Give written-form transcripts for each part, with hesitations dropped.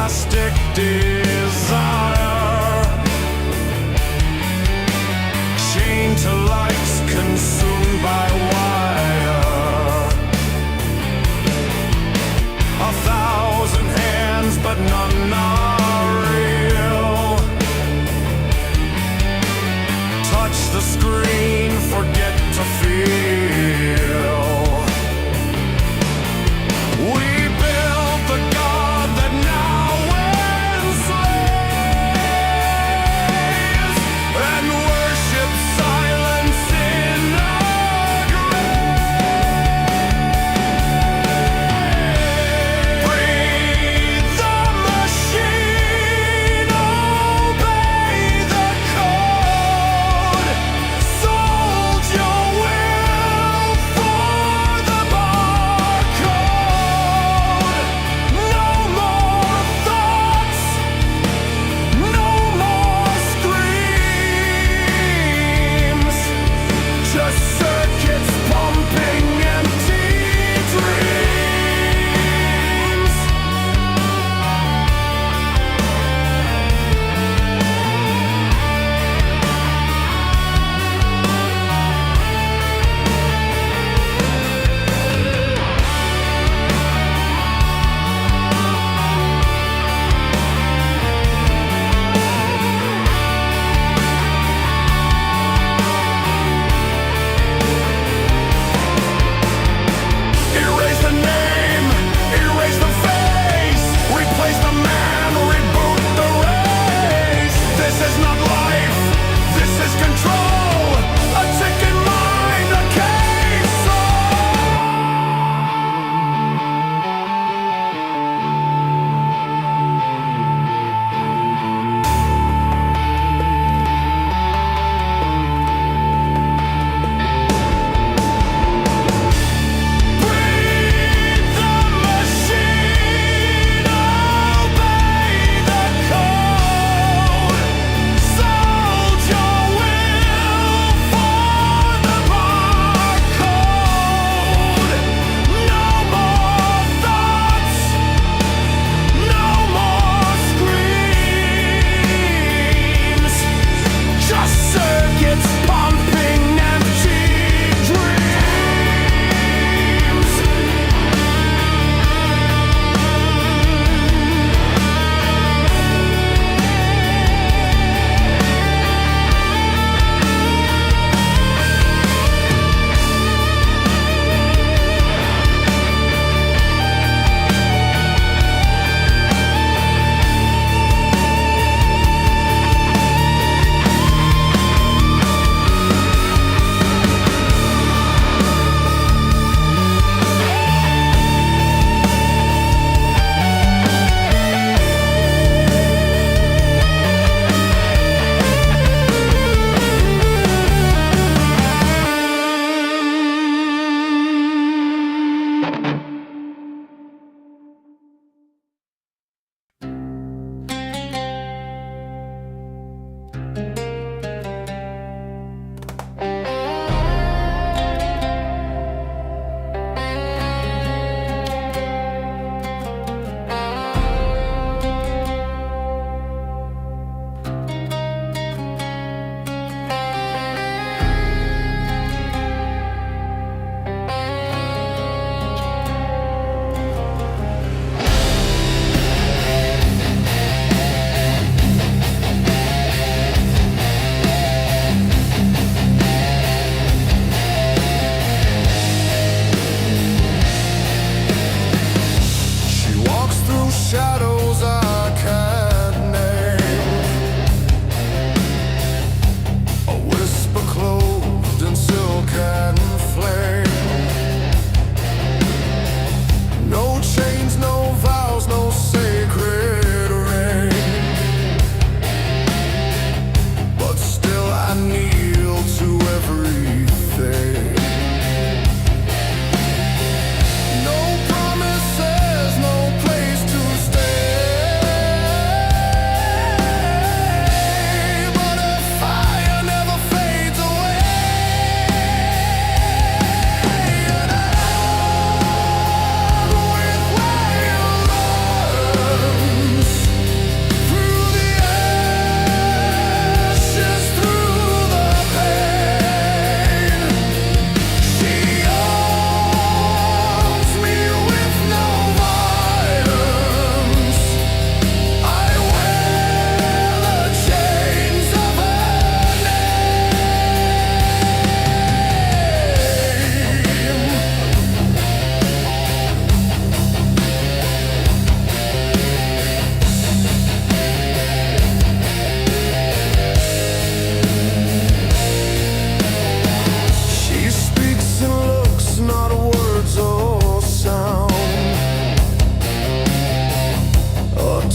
plastic desire, chained to lights, consumed by wire. 1,000 hands, but none are real. Touch the screen, forget to feel. We built the God that now wins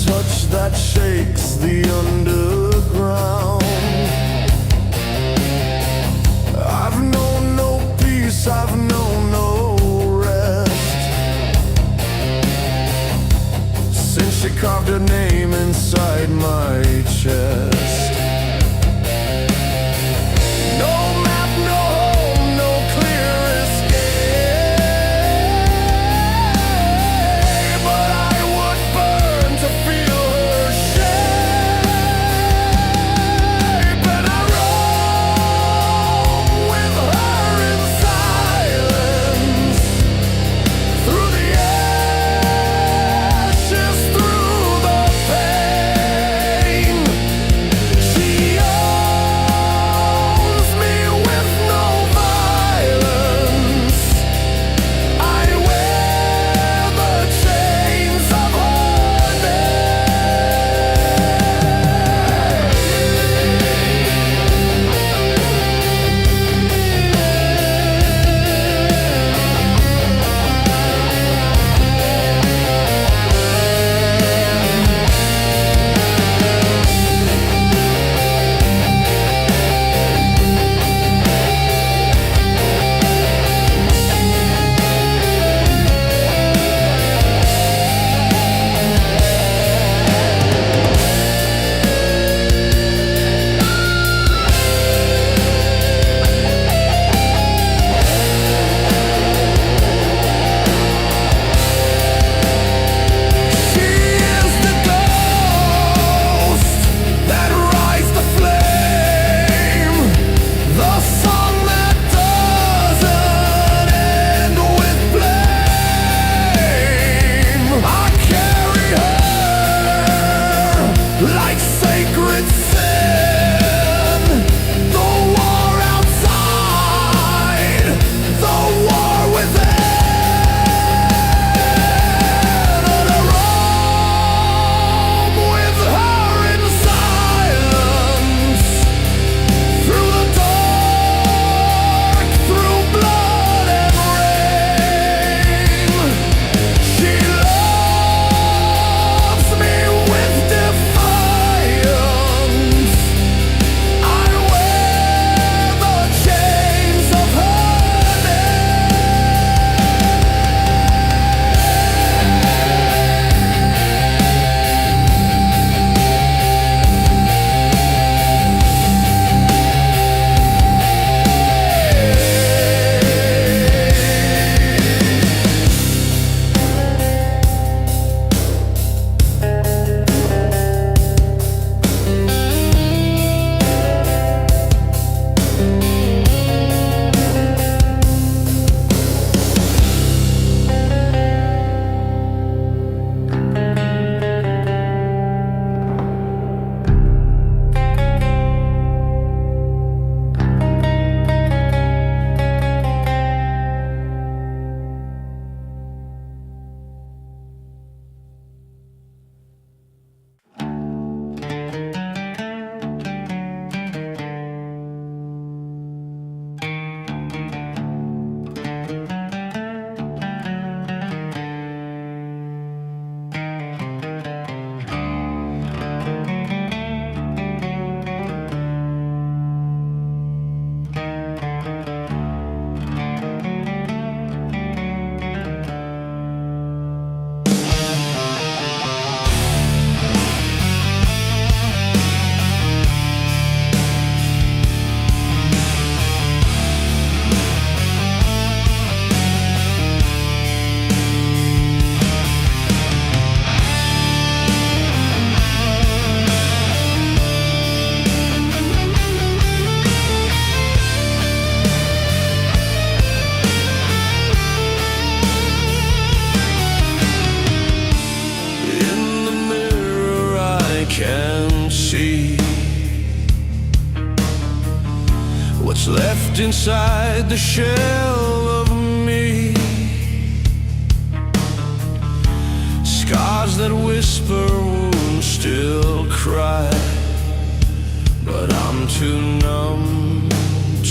touch that shakes the underground. I've known no peace, I've known no rest, since she carved her name inside my chest. No map, no home, no clear escape, but I would burn to feel her shape. And I roam with her in silence, through the ashes, through the pain. She owns me with no violence. I wear the chains of her like sacred sin. The war outside, the war within. And I roam with her in silence, through the dark, through blood and rain. She loves me with defiance. I wear the chains of her what's left inside the shell of me. Scars that whisper, wounds still cry, but I'm too numb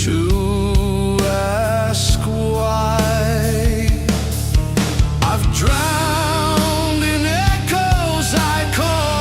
to ask why. I've drowned in echoes I call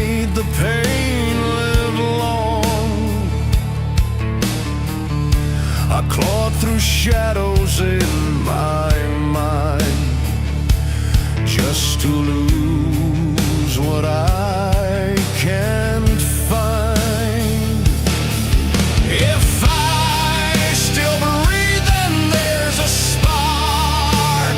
made the pain live long. I clawed through shadows in my mind just to lose what I can't find. If I still breathe, then there's a spark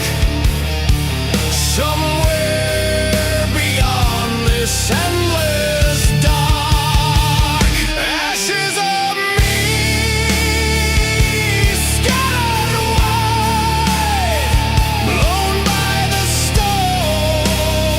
somewhere beyond this endless dark. Ashes of me scattered wide, blown by the storm.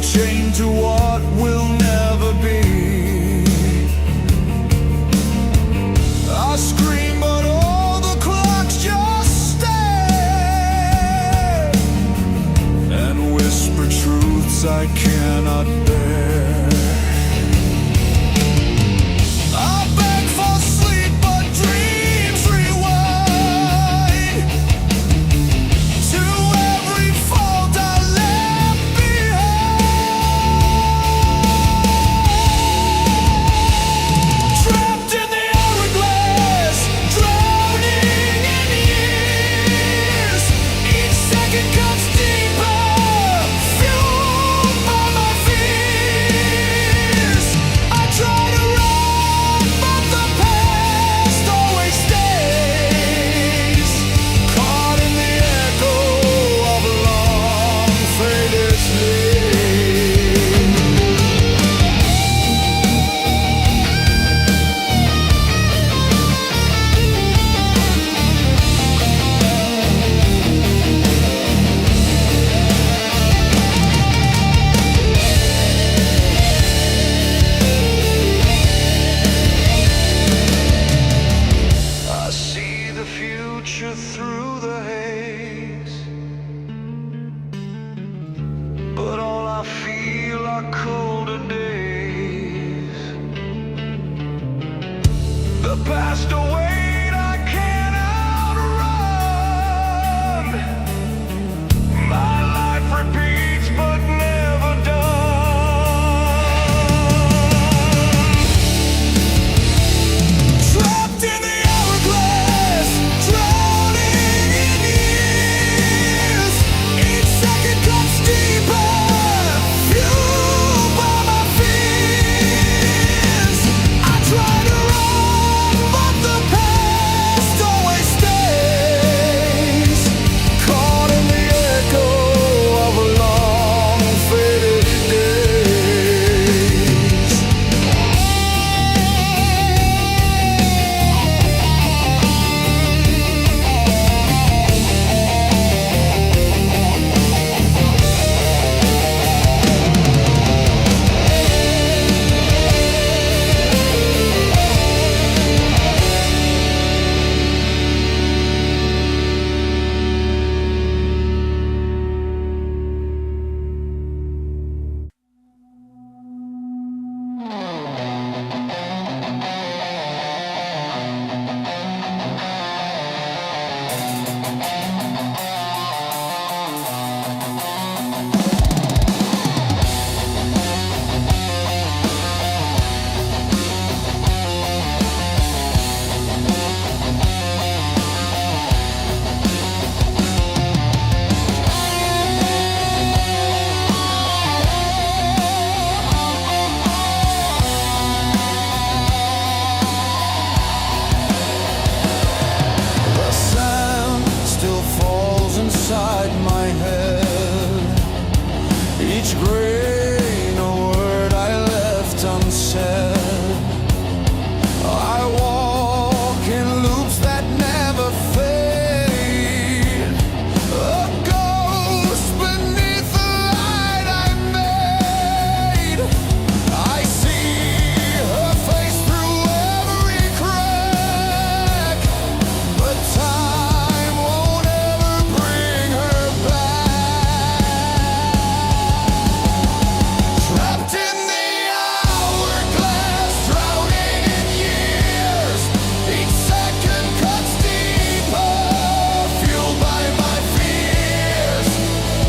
still chained to what will never be. I scream but all the clocks just stare and whisper truths I cannot bear. I beg for sleep but dreams rewind to every fault I left behind. Trapped in the hourglass, drowning in years. Each second cuts deeper, fueled by my fears. I try to run, but the past always stays, caught in the echo of a long faded sleep. I see the future through the haze, but all I feel are colder days. The past await I can't outrun. My life repeats but never done. Trapped in the hourglass, drowning in years. Each second cuts deeper, fueled by my fears. I try to run, but the past always stays, caught in the echo of a long faded days. The sand still falls inside my head. Each grain a word I left unsaid. I walk in loops that never fade, a ghost beneath the light I made. I see her face through every crack, but time won't ever bring her back. Trapped in the hourglass, drowning in years. Each second cuts deeper, fueled by my fears.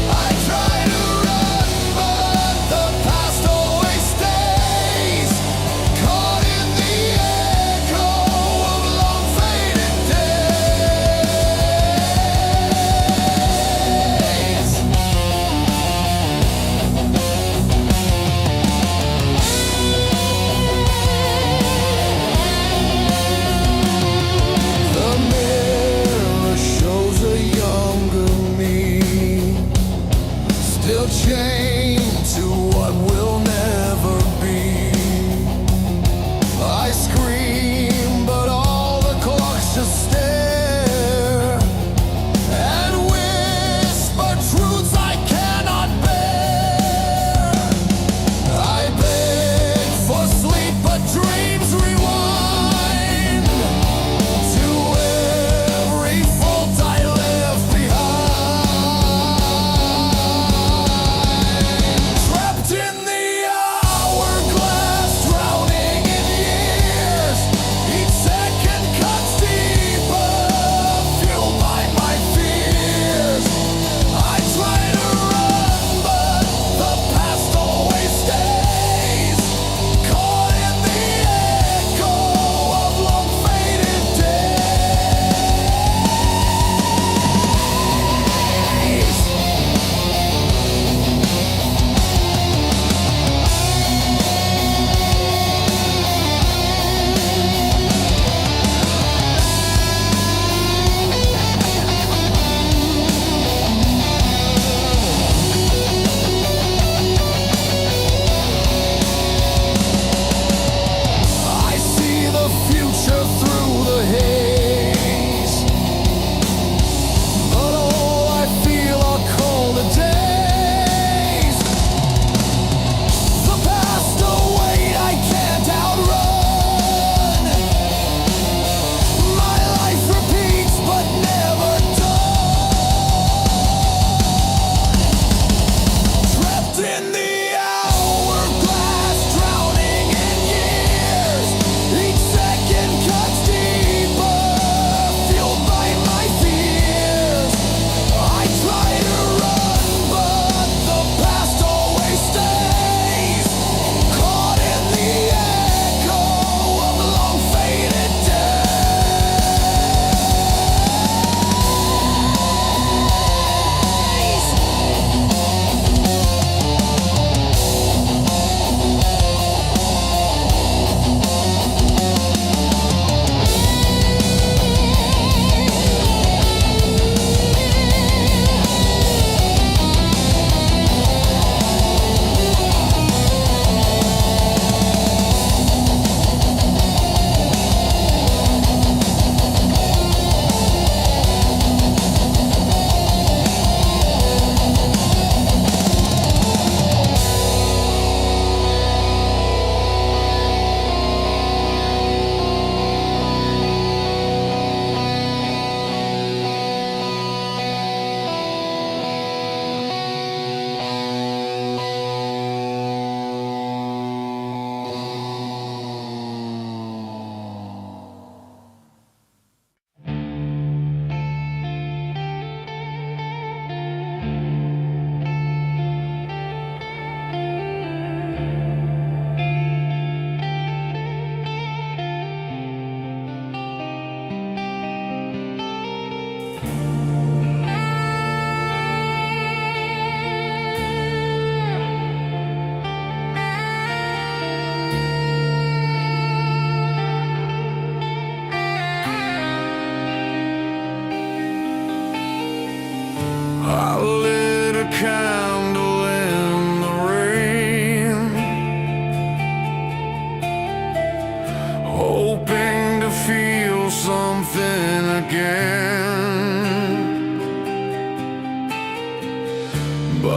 I try to run, but the past always stays, caught in the echo of long faded days. The mirror shows a younger me, still chained to what will never be. I scream, but all the clocks just stare and whisper truths I cannot bear.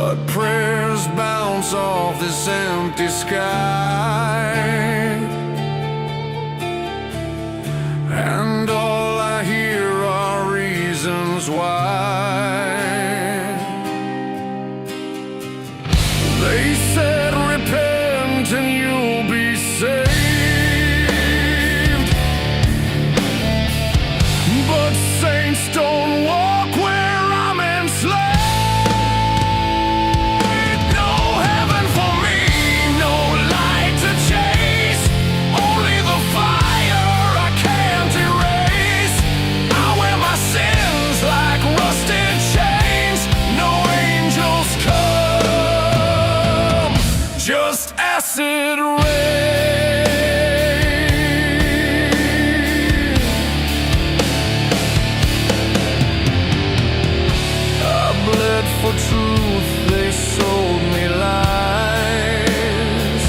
but prayers bounce off this empty sky, and all I hear are reasons why. They said repent and you'll be saved, but saints don't walk where I'm enslaved. No heaven for me, no light to chase, only the fire I can't erase. I wear my sins like rusted chains, no angels come, just acid rain. I bled for truth, they sold me lies.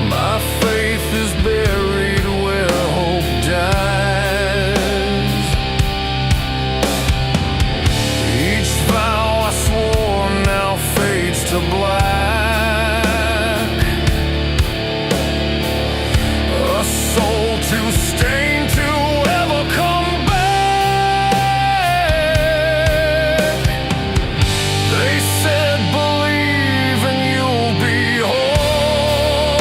My faith is buried where hope dies. Each vow I swore now fades to black. A soul too stained to ever come back. They said believe and you'll be whole,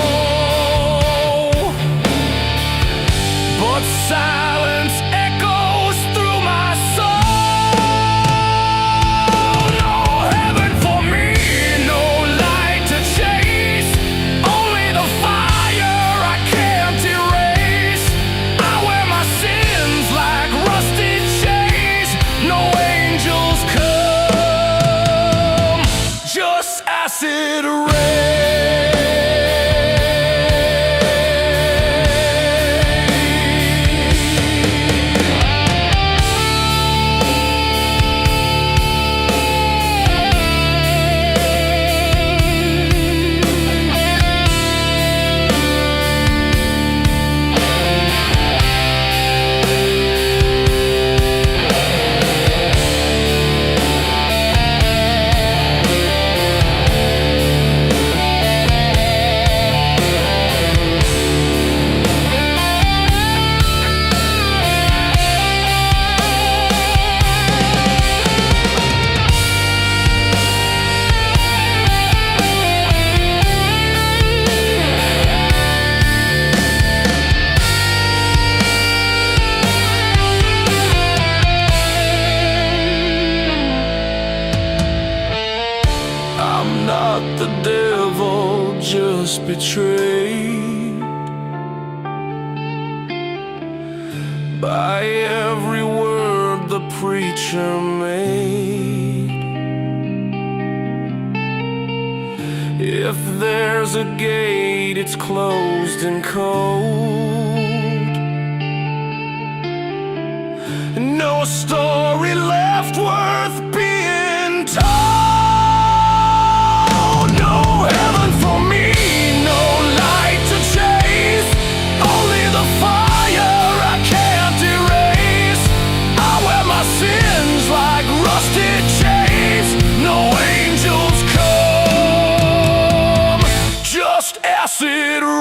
but silence echoes through my soul. No heaven for me, no light to chase, only the fire I can't erase. I wear my sins like rusted chains, no angels come, just acid rain. I'm not the devil, just betrayed by every word the preacher made. If there's a gate, it's closed and cold. No story left worth being told. No heaven for me, no light to chase, only the fire I can't erase. I wear my sins like rusted chains, no angels come, just acid rain.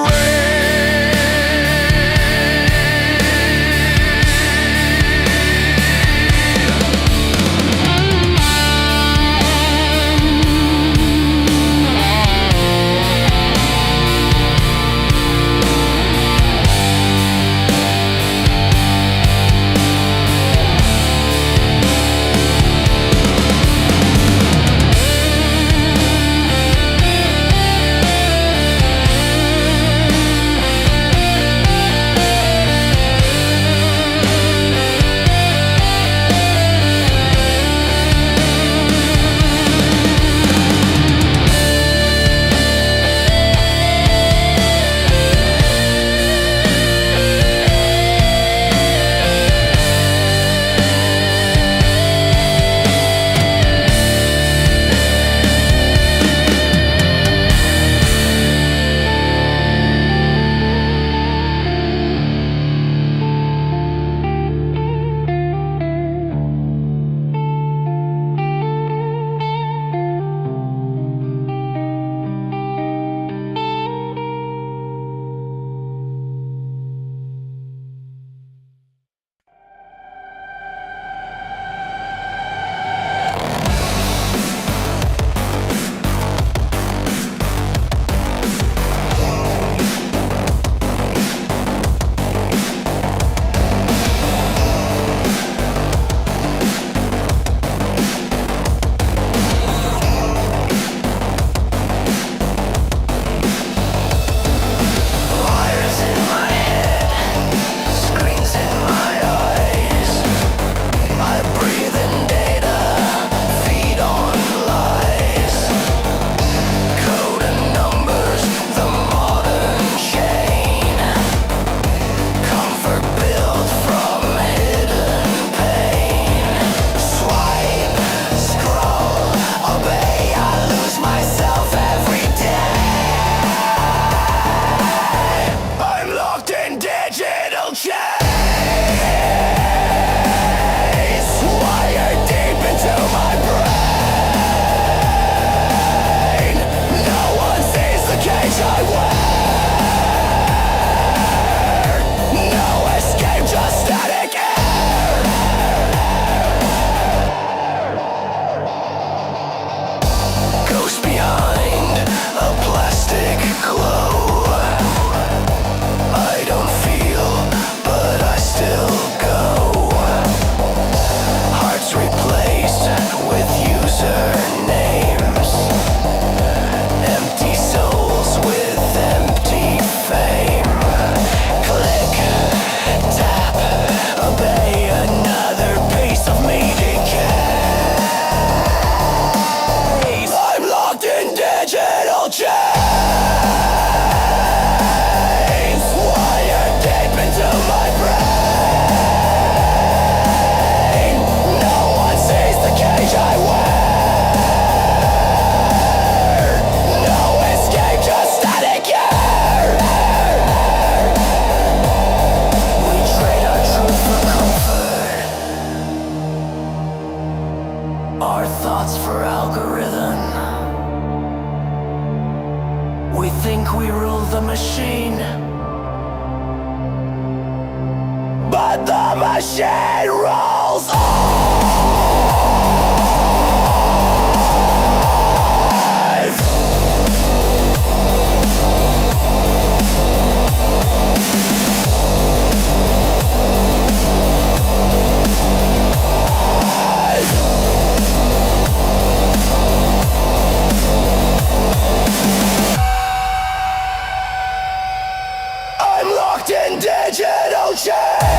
We think we rule the machine, but the machine rules in digital chains.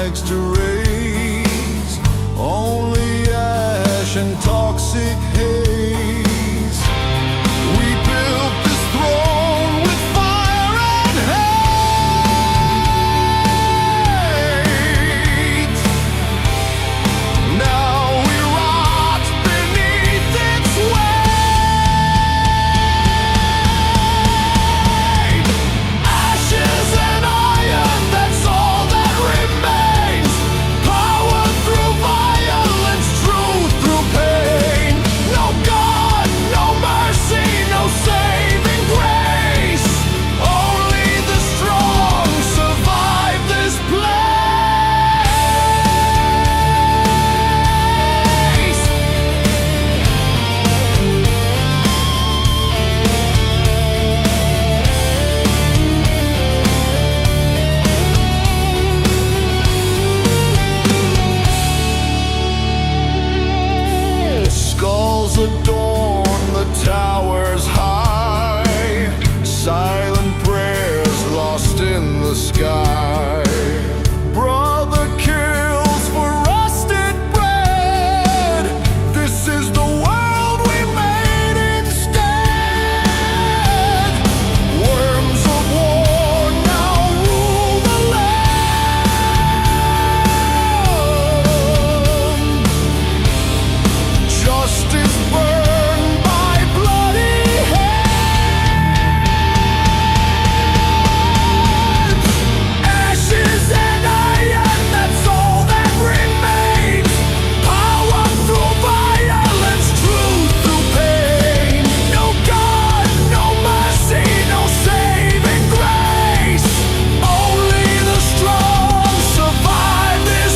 rags to raise, only ash and toxic haze. We built this throne with fire and hate. Now we rot beneath its weight. Ashes and iron, that's all that remains. Power through violence, truth through pain. No God, no mercy, no saving grace. Only the strong survive this place. Skulls adorn the towers high, silent prayers lost in the sky. Brother kills for rusted bread. This is the world we made instead. Worms of war now rule the land. Justice burned by bloody hands. Ashes and iron, that's all that remains. Power through violence, truth through pain. No God, no mercy, no saving grace. Only the strong survive this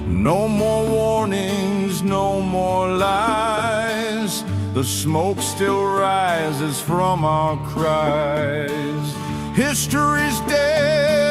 No more warnings, no more lies. The smoke still rises from our cries. History's dead.